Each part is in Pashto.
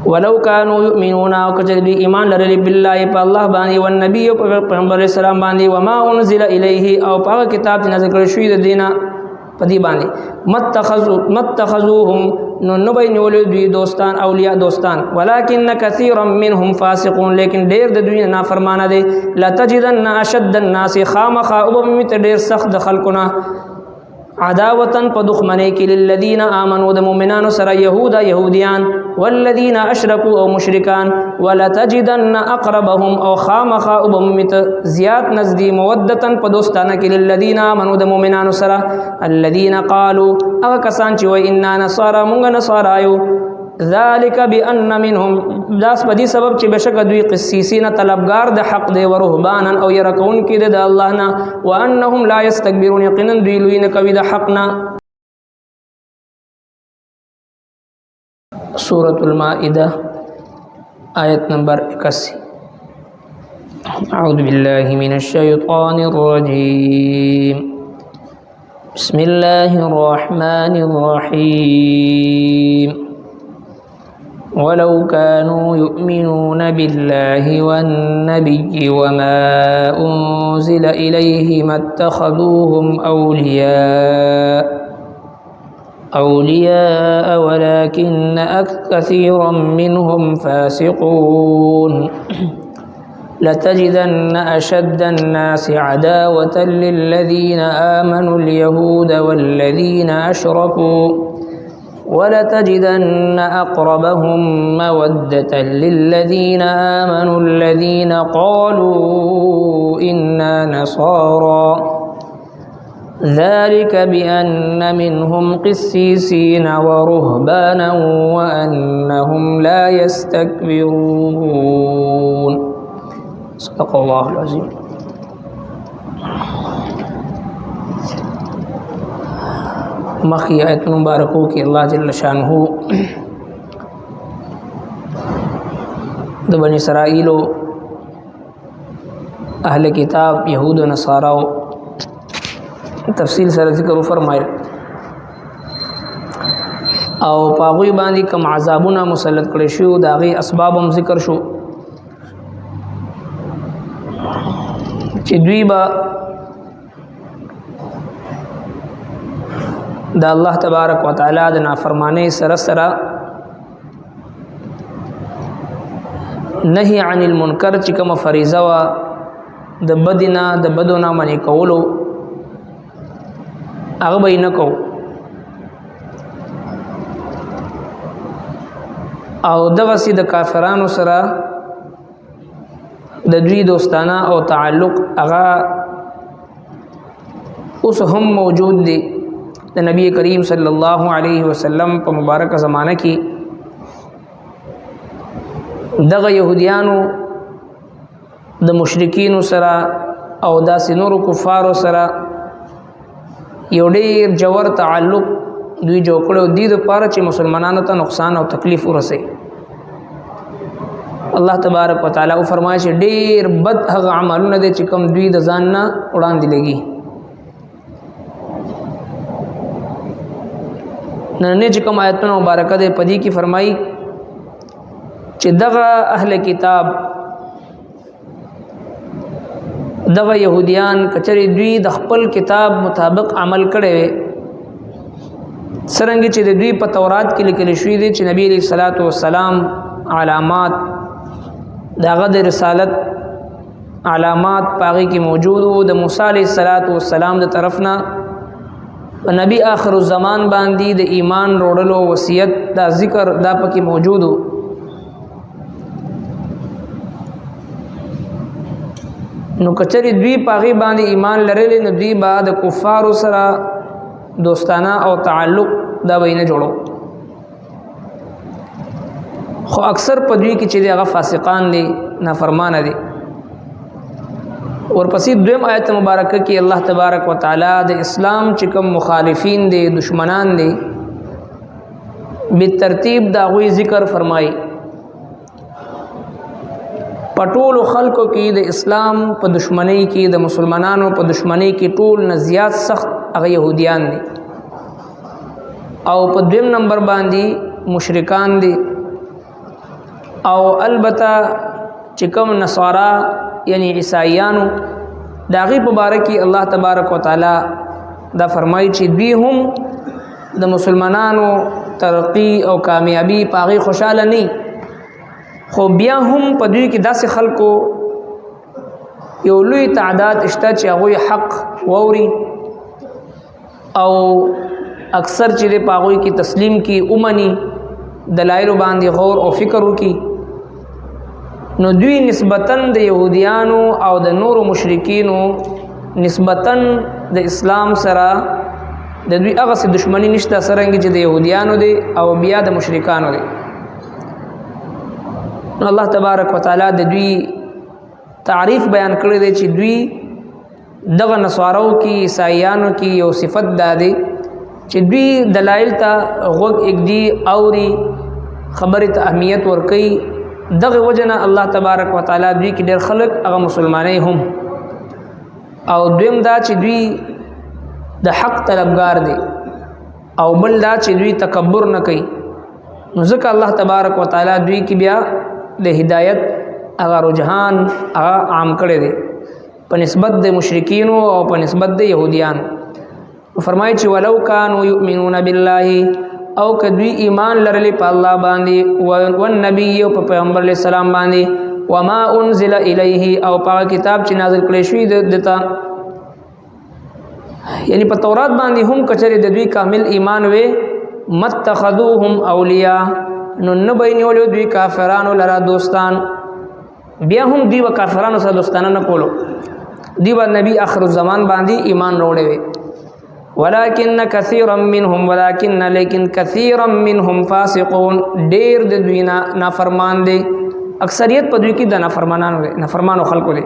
ولو كانوا يؤمنون او کچری ایمان لرلی بالله په الله باندې او نبی او پیغمبر اسلام باندې وما انزل الیه او په کتاب چې نازل کړی شوی د دینه په دی باندې متخذوهم نو به نیول دوی دوستان اولیاء دوستان ولكن كثيرا منهم فاسقون لیکن ډیر د دوی نافرمانه دي لا تجدن اشد الناس خامخا او بمت ډیر سخت د خلقنا عداوتن په دښمنۍ کې للذین آمنوا د مؤمنانو سره يهوديان والذین اشركوا او مشرکان ولا تجدن اقربهم او خامخا او بمت زیات نزدې مودتن په دوستانه کې للذین آمنوا د مؤمنانو سره الذين قالوا او کسان چې وای ان نصارى مونږ نصارایو ذلك بان منهم داس بدی سبب چې بشک دوی قسیسین طلبگار د حق دی ورهبانا او يرکون کې د الله نه وانهم لا يستكبرون یقینا دوی لوی نه کوي د حق نه. سورة المائدة آیت نمبر 81. اعوذ بالله من الشیطان الرجیم بسم الله الرحمن الرحیم ولو كانوا يؤمنون بالله والنبي وما أنزل إليه ما اتخذوهم أولياء ولكن كثيرا منهم فاسقون لتجدن أشد الناس عداوة للذين آمنوا اليهود والذين أشركوا ولتجدن أقربهم مودة للذين آمنوا الذين قالوا إنا نصارى ذلك بأن منهم قسيسين ورهبانا وأنهم لا يستكبرون. صدق الله العظيم. مخی آیت مبارکو کی اللہ جل شانہ د بنی اسرائیل اہل کتاب یہود و نصارا تفصیل سره ذکر فرمایل او پاغوی باندې کم عذابونه مسلط کړي شو دا غي اسباب هم ذکر شو چې دوی با دا الله تبارک وتعالى د نافرمانی سره سره نهي عن المنکر چې کوم فریضه وا د بدینا د بدونه منی کولو هغه به نه کو او دغه سي د کافرانو سره د دوی دوستانه او تعلق هغه اوس هم موجود دي د نبی کریم صلی الله علیه وسلم په مبارک زمانہ کې دغه يهوديانو د مشرکین سره او د سينور کفار سره یو ډیر جوړ تعلق دوی جوړ کړو دي د پاره چې مسلمانانو ته نقصان او تکلیف ورسي. الله تبارک وتعالى فرمایي چې ډیر بد هغه عملونه دي چې کوم دوی د ځان نه وړاندې لګي. نن چې کوم آیتونه مبارکه ده پدې کې فرمایي چې دغه اهل کتاب دغه يهوديان کچري دوی د خپل کتاب مطابق عمل کړي سرنګ چې د دوی په تورات کې لیکل شوی دي چې نبی عليه الصلاه والسلام علامات دغه د رسالت علامات پاغي کې موجود وو د موسی عليه السلام د طرفنا نبی آخر الزمان باندې د ایمان روړلو وصیت دا ذکر دا پکې موجود وو. نو کچری دوی پاغي باندې ایمان لرل نو دوی بعد کفار سره دوستانه او تعلق دا وینه جوړو خو اکثر په دوی کې چې هغه فاسقان دي نافرمان دي. ورپسې دویم آیت مبارکه کې الله تبارک وتعالى د اسلام چې کوم مخالفین دي دشمنان دي بالترتیب دا غوي ذکر فرمایي. پټول خلکو کې د اسلام په دشمنی کې د مسلمانانو په دشمنی کې ټول نه زیات سخت هغه يهوديان دي او په دویم نمبر باندې مشرکان دي او البته چې کوم نصارا یعنی عیسایانو دا غي مبارکي الله تبارک وتعالى دا فرمایي چې دوی هم د مسلمانانو ترقی او کامیابی پاغي خوشاله نه خو بیا هم په دوی کې داسې خلکو یو لوی تعداد اشته چې هغه حق ووري او اکثر چې په هغه کې تسلیم کی اومني دلایل باندې غور او فکر وکي نو دوی نسبتاً د يهوديانو او د نورو مشرکینو نسبتاً د اسلام سره د دوی هغه څه دښمنی نشته سرنګ چې د يهوديانو دي او بیا د مشرکانو دي نو الله تبارک وتعالى د دوی تعریف بیان کړی دی چې دوی دغه نصارو کې عیسایانو کې یو صفت ده چې دوی دلایل ته غوږ اګدي اوري خبره ته اهمیت ورکي دغه وجنه الله تبارک وتعالى دوی کې ډېر خلک هغه مسلمانای هم او دویم دا چې دوی د حق طلبگار دي او بل دا چې دوی تکبر نه کوي نو ځکه الله تبارک وتعالى دوی کې بیا د هدایت هغه رجحان هغه عام کړی دی په نسبت د مشرکینو او په نسبت د يهوديانو فرمایي چې ولو كانوا يؤمنون بالله او کدوی ایمان لرلی په الله باندې او نبی او په پیغمبر علیہ السلام باندې وما انزل الیه او په کتاب چې نازل کړی شوی دتا یعنی په تورات باندې هم کچره د دوی کامل ایمان وې متخذوهم اولیاء نو نه بینولو دوی کافرانو لرا دوستان بیا هم دی و کافرانو سره دوستانه نه کولو دی و نبی اخر الزمان باندې ایمان وروړي وي ولكن كثيرا منهم لیکن كثيرا منهم فاسقون ډیر د دوی نافرمان دي اکثریت په دوی کې د نافرمانو خلکو دي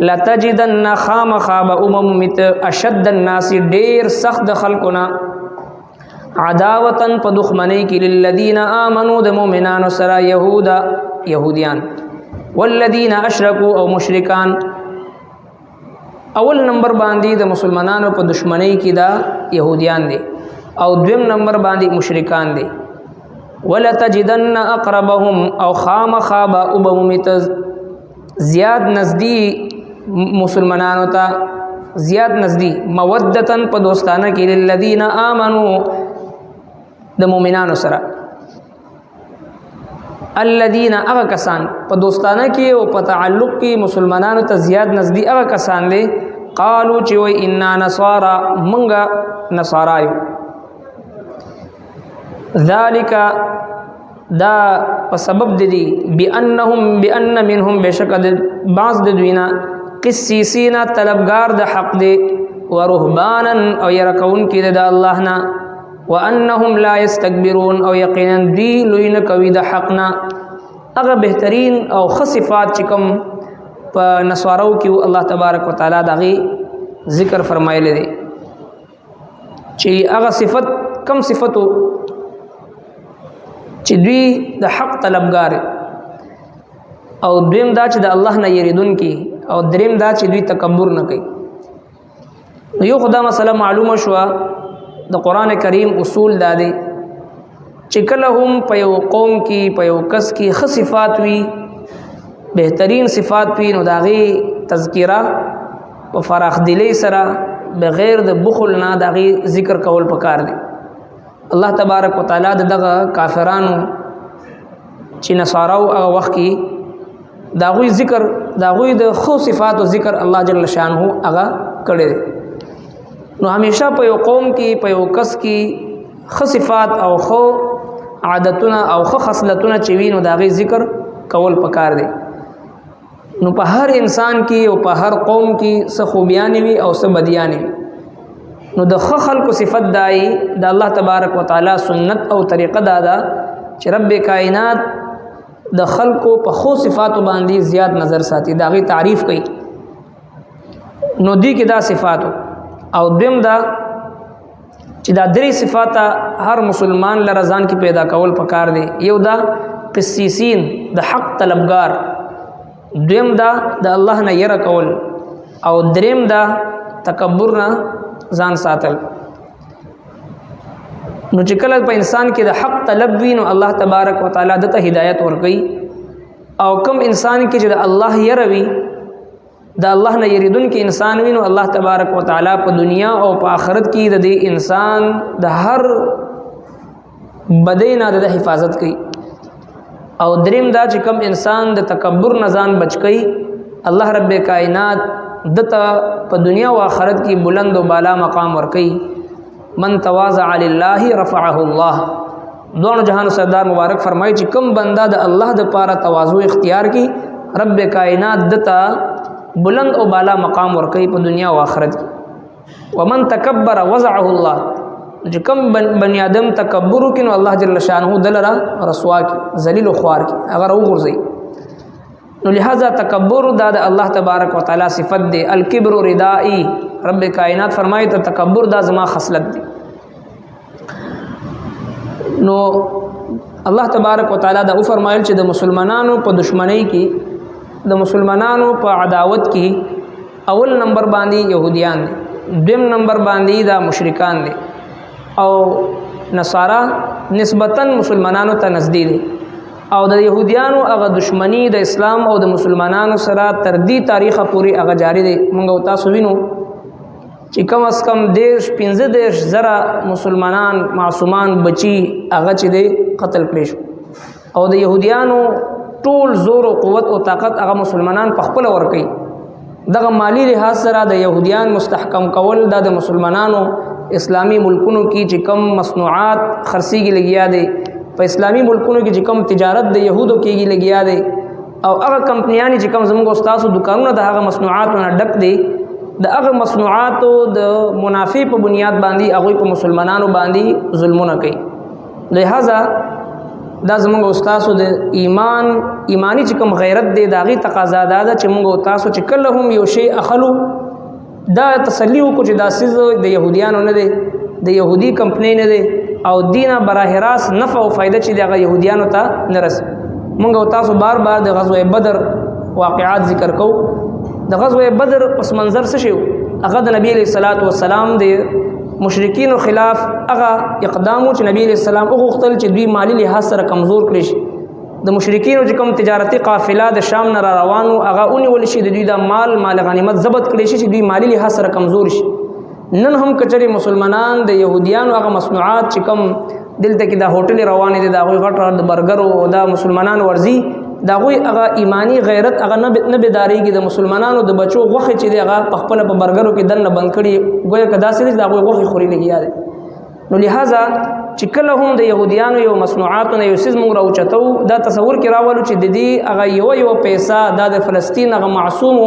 لا تجدن خامخاب مت اشد الناس ډیر سخت خلقنا عداوتن په دښمنۍ کې للذین آمنوا د مؤمنانو سره يهوديان والذین اشركوا او مشرکان اول نمبر باندې د مسلمانانو په دشمنی کې دا يهوديان دي او دویم نمبر باندې مشرکان دي ولا تجدن اقربهم او خامخاب وبمت زیاد نزدې مسلمانانو ته زیاد نزدې مودتن په دوستانه کې للذین آمنوا د مؤمنانو سره الذين اغا کسان په دوستانه کې او په تعلق کې مسلمانانو ته زیات نزدې اغا کسان دي قالوا چې وای ان نصارى منغا نصارایو ذالک دا په سبب دي بان منهم بشک بعض د دوینا قسیسینا طلبگار د حق دي ورهبانا او يركون کې د الله نه وانهم لا يستكبرون او یقینا دی لوی نه کوي د حقنا هغه بهترین او خصفات چې کوم په نصارو کې الله تبارک وتعالى دغه ذکر فرمایلی دی چې هغه صفت کم صفتو چې دوی د حق طلبگار او دویم دا چې د الله نه یریدون کې او دریم دا چې دوی تکبر نه کوي یو خدا مسله معلومه شو د قران کریم اصول دادي چې کله هم په یو قوم کې په یو کس کې خصفات وي بهترین صفات وي نو داغي تذکرہ په فراخ دلی سره بغیر د بخل نه داغي ذکر کول پکار دي الله تبارک وتعالى دغه کافرانو چې نصاراو هغه وخت کې داغوی ذکر داغوی د خو صفات او ذکر الله جل شانه هغه کړی نو همیشه په یو قوم کې په یو کس کې خصفات او خو عادتونه او خو خصلتونه چې وینو داغي ذکر کول پکار دي نو په هر انسان کې او په هر قوم کې څه خوبیان وي او څه بدیان وي نو د خلق صفت دای د الله تبارک وتعالى سنت او طریقه دادا چې رب کائنات د خلقو په خو صفات باندې زیات نظر ساتي داغي تعریف کوي نو دی کې دا صفات او دیم دا چې دا درې صفات هر مسلمان لرزان کې پیدا کول پکار دي یو دا قسیسین د حق طلبگار دیم دا د الله نه یره کول او دریم دا تکبر نه ځان ساتل نو چې کله په انسان کې د حق طلب وي نو الله تبارک وتعالى دته هدایت ورکړي او کم انسان کې چې د الله يروي د الله نه یریدون کې انسان وینو الله تبارک وتعالى په دنیا او په آخرت کې د دې انسان د هر بدی نه د حفاظت کوي او دریم دا چې کم انسان د تکبر نه ځان بچ کوي الله رب کائنات دته په دنیا او آخرت کې بلند او بالا مقام ور کوي من تواضع لله رفعه الله دوه جهان سردار مبارک فرمایي چې کم بندا د الله د پاره تواضع اختیار کی رب کائنات دته بلند او بالا مقام ور کوي په دنیا او آخرت کې ومن تکبر وضعه الله چې کم بنی آدم تکبر وکړي الله جل شانه دلرا رسوا کی ذلیل او خوار کی اگر وګرځي نو لہذا تکبر دا د الله تبارک وتعالى صفت دی الکبر ردائی رب کائنات فرمایي ته تکبر دا زما خصلت دی نو الله تبارک وتعالى دا فرمایل چې د مسلمانانو په دشمنی کې د مسلمانانو په عداوت کې اول نمبر باندې يهوديان دي دویم نمبر باندې دا مشرکان دي او نصارا نسبتا مسلمانانو ته نزدې دي او د يهوديانو هغه دشمنی د اسلام او د مسلمانانو سره تر دې تاریخه پوری هغه جاری دي موږ تاسو وینو چې کم از کم 15 زره مسلمانان معصومان بچي هغه چې دي قتل کړي او د يهوديانو ټول زور او قوت او طاقت هغه مسلمانان په خپل ور کوي دغه مالی لحاظ سره د يهوديان مستحکم کول د مسلمانانو اسلامی ملکونو کې چې کم مصنوعات خرڅيږي لګیا دي په اسلامی ملکونو کې چې کم تجارت د يهودو کېږي لګیا دي او هغه کمپنیانی چې کم زموږ استادو دکانونه د هغه مصنوعاتو نه ډک دي د هغه مصنوعاتو د منافع په بنیاد باندې هغه په مسلمانانو باندې ظلمونه کوي لہذا دا زموږ استادو د ایمانی چې کم غیرت دی داغي تقاضا ده چې موږ تاسو چې کله هم یو شی اخلو دا تسلی وکړو چې دا سیز د يهوديانو نه دی د يهودي کمپنی نه دی او دینه براه راست نفع او فائدہ چې دغه يهوديانو ته نه رس موږ تاسو بار بار د غزوه بدر واقعات ذکر کو د غزوه بدر پس منظر څه شو هغه د نبی صلی الله علیه وسلم د مشرکین خلاف هغه اقدامو چې نبی علیہ السلام وغوښتل چې دوی مالی لحاظ سره کمزور کړي شي د مشرکین چې کوم تجارتي قافله د شام نه روانو هغه اونول شي د دوی د مال غنیمت ضبط کړي شي چې دوی مالی لحاظ سره کمزور شي نن هم کچري مسلمانان د يهوديانو هغه مصنوعات چې کوم دلته کې د هوټل روانې دي دا غوي غټ د برګر او د مسلمانان ورزي دا غوي هغه ایمانی غیرت هغه نه بيداریږي د مسلمانانو د بچو غوخه چې دی هغه په خپل په برګرو کې دنه بند کړي ګویا کدا سې دا غوي غوخه خوري لګیا دي نو لہذا چې کله هم د يهوديانو یو مصنوعات نه یو سیز موږ راوچتو دا تصور کې راولو چې د دې هغه یو پیسې د فلسطین هغه معصوم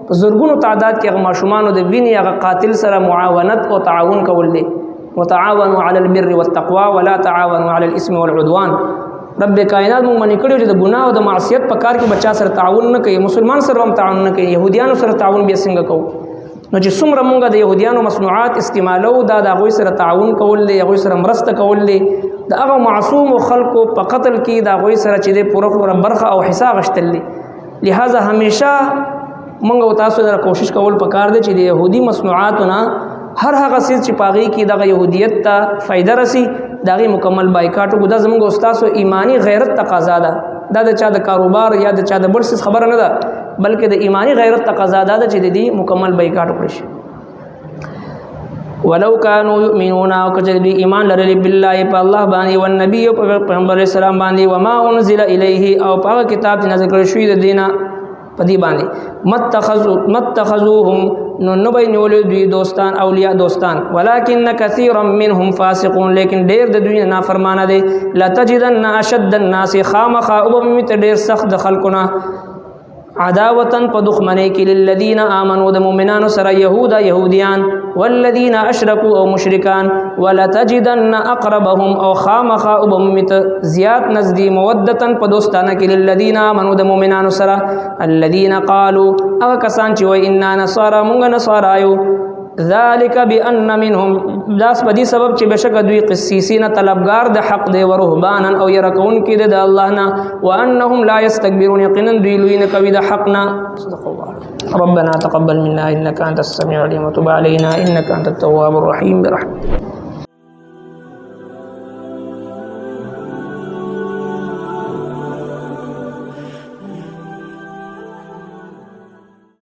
په زورګونو تعداد کې هغه ماشومان د ویني هغه قاتل سره معاونت او تعاون کول دي وتعاونوا على البر والتقوى ولا تعاونوا على الاثم والعدوان رب کائنات موږ منې کړو چې د ګناه او د معصیت په کار کې بچا سره تعاون نه کوي مسلمان سره هم تعاون نه کوي يهوديانو سره تعاون به څنګه کوو نو چې څومره موږ د يهوديانو مصنوعات استعمالو دا د هغوی سره تعاون کول دي هغوی سره مرسته کول دي د هغه معصوم خلکو په قتل کې د هغوی سره چې د پوره برخه او حصہ غشتل دي لہذا همیشه موږ تاسو سره کوشش کول پکار دي چې د يهودي مصنوعاتونه هر هغه څه چې پاغي کې د يهودیت ته فائدہ رسی داغي مکمل بایکاټ وګدا زموږ استادو ایمانی غیرت تقاضا ده دا د چا د کاروبار یا د چا د بل څه خبره نه ده بلکې د ایمانی غیرت تقاضا ده چې د دې مکمل بایکاټ وکړي ولو كانوا يؤمنون او کجدي ایمان لري بالله په الله باندې او نبی او پیغمبر اسلام باندې و ما انزل الیه او په کتاب چې نازل کړی شوی د دینه پدی باندې متخذوهم نو به نیولې دوی دوستان اولیاء دوستان ولکن کثیرا منهم فاسقون لیکن ډیر د دوی نافرمانه دي لا تجدن اشد الناس خامخا او بمت ډیر سخت د خلقنا عداوتن په دښمنۍ کې للذین آمنوا د مؤمنانو سره يهوديان والذین اشركوا او مشرکان ولا تجدن اقربهم او خامخا او بمت زیات نزدې مودتن په دوستانه کې للذین آمنوا د مؤمنانو سره الذين قالوا او کسان چې وای ان نصارى مونږ نصارایو ذالک بان منهم داس بدی سبب چې بشک دوی قسیسین طلبگار د حق دی ورهبانا او يرکون کې د الله نه وانهم لا يستكبرون یقینا دوی لوی نه کوي د حق نه صدق الله ربنا تقبل منا انك انت السميع العليم وتب علينا انك انت التواب الرحيم برحمتك